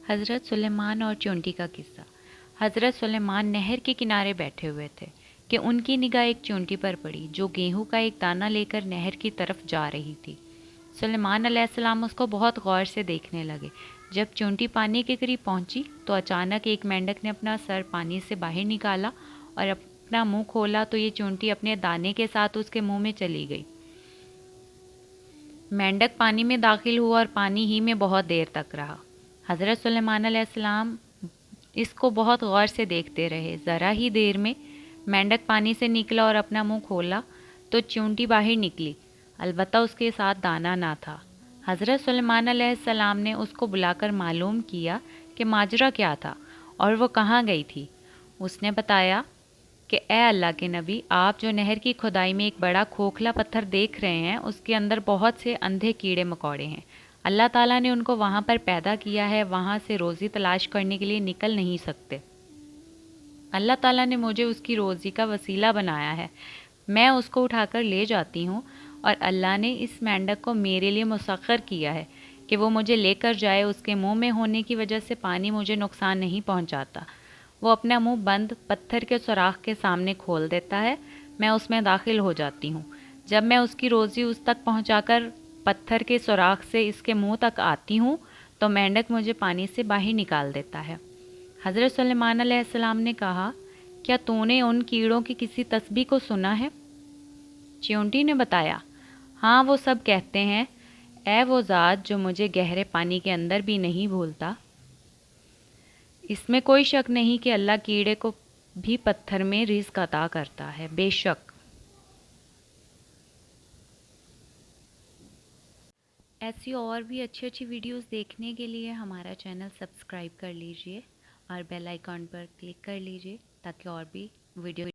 حضرت سلیمان اور چونٹی کا قصہ۔ حضرت سلیمان نہر کے کنارے بیٹھے ہوئے تھے کہ ان کی نگاہ ایک چونٹی پر پڑی جو گیہوں کا ایک دانہ لے کر نہر کی طرف جا رہی تھی۔ سلیمان علیہ السلام اس کو بہت غور سے دیکھنے لگے۔ جب چونٹی پانی کے قریب پہنچی تو اچانک ایک مینڈک نے اپنا سر پانی سے باہر نکالا اور اپنا منہ کھولا تو یہ چونٹی اپنے دانے کے ساتھ اس کے منہ میں چلی گئی۔ مینڈک پانی میں داخل ہوا اور پانی ہی میں بہت دیر تک رہا۔ حضرت سلیمان علیہ السلام اس کو بہت غور سے دیکھتے رہے۔ ذرا ہی دیر میں مینڈک پانی سے نکلا اور اپنا منہ کھولا تو چونٹی باہر نکلی، البتہ اس کے ساتھ دانہ نہ تھا۔ حضرت سلیمان علیہ السلام نے اس کو بلا کر معلوم کیا کہ ماجرا کیا تھا اور وہ کہاں گئی تھی۔ اس نے بتایا کہ اے اللہ کے نبی، آپ جو نہر کی کھدائی میں ایک بڑا کھوکھلا پتھر دیکھ رہے ہیں اس کے اندر بہت سے اندھے کیڑے مکوڑے ہیں۔ اللہ تعالیٰ نے ان کو وہاں پر پیدا کیا ہے، وہاں سے روزی تلاش کرنے کے لیے نکل نہیں سکتے۔ اللہ تعالیٰ نے مجھے اس کی روزی کا وسیلہ بنایا ہے، میں اس کو اٹھا کر لے جاتی ہوں اور اللہ نے اس مینڈک کو میرے لیے مسخر کیا ہے کہ وہ مجھے لے کر جائے۔ اس کے منہ میں ہونے کی وجہ سے پانی مجھے نقصان نہیں پہنچاتا۔ وہ اپنا منہ بند پتھر کے سوراخ کے سامنے کھول دیتا ہے، میں اس میں داخل ہو جاتی ہوں۔ جب میں اس کی روزی اس تک پہنچا کر پتھر کے سوراخ سے اس کے منہ تک آتی ہوں تو مینڈک مجھے پانی سے باہر نکال دیتا ہے۔ حضرت سلیمان علیہ السلام نے کہا، کیا تو نے ان کیڑوں کی کسی تسبیح کو سنا ہے؟ چیونٹی نے بتایا، ہاں وہ سب کہتے ہیں، اے وہ ذات جو مجھے گہرے پانی کے اندر بھی نہیں بھولتا۔ اس میں کوئی شک نہیں کہ اللہ کیڑے کو بھی پتھر میں رزق عطا کرتا ہے، بے شک۔ ایسی اور بھی اچھی ویڈیوز دیکھنے کے لیے ہمارا چینل سبسکرائب کر لیجئے اور بیل آئیکن پر کلک کر لیجئے تاکہ اور بھی ویڈیو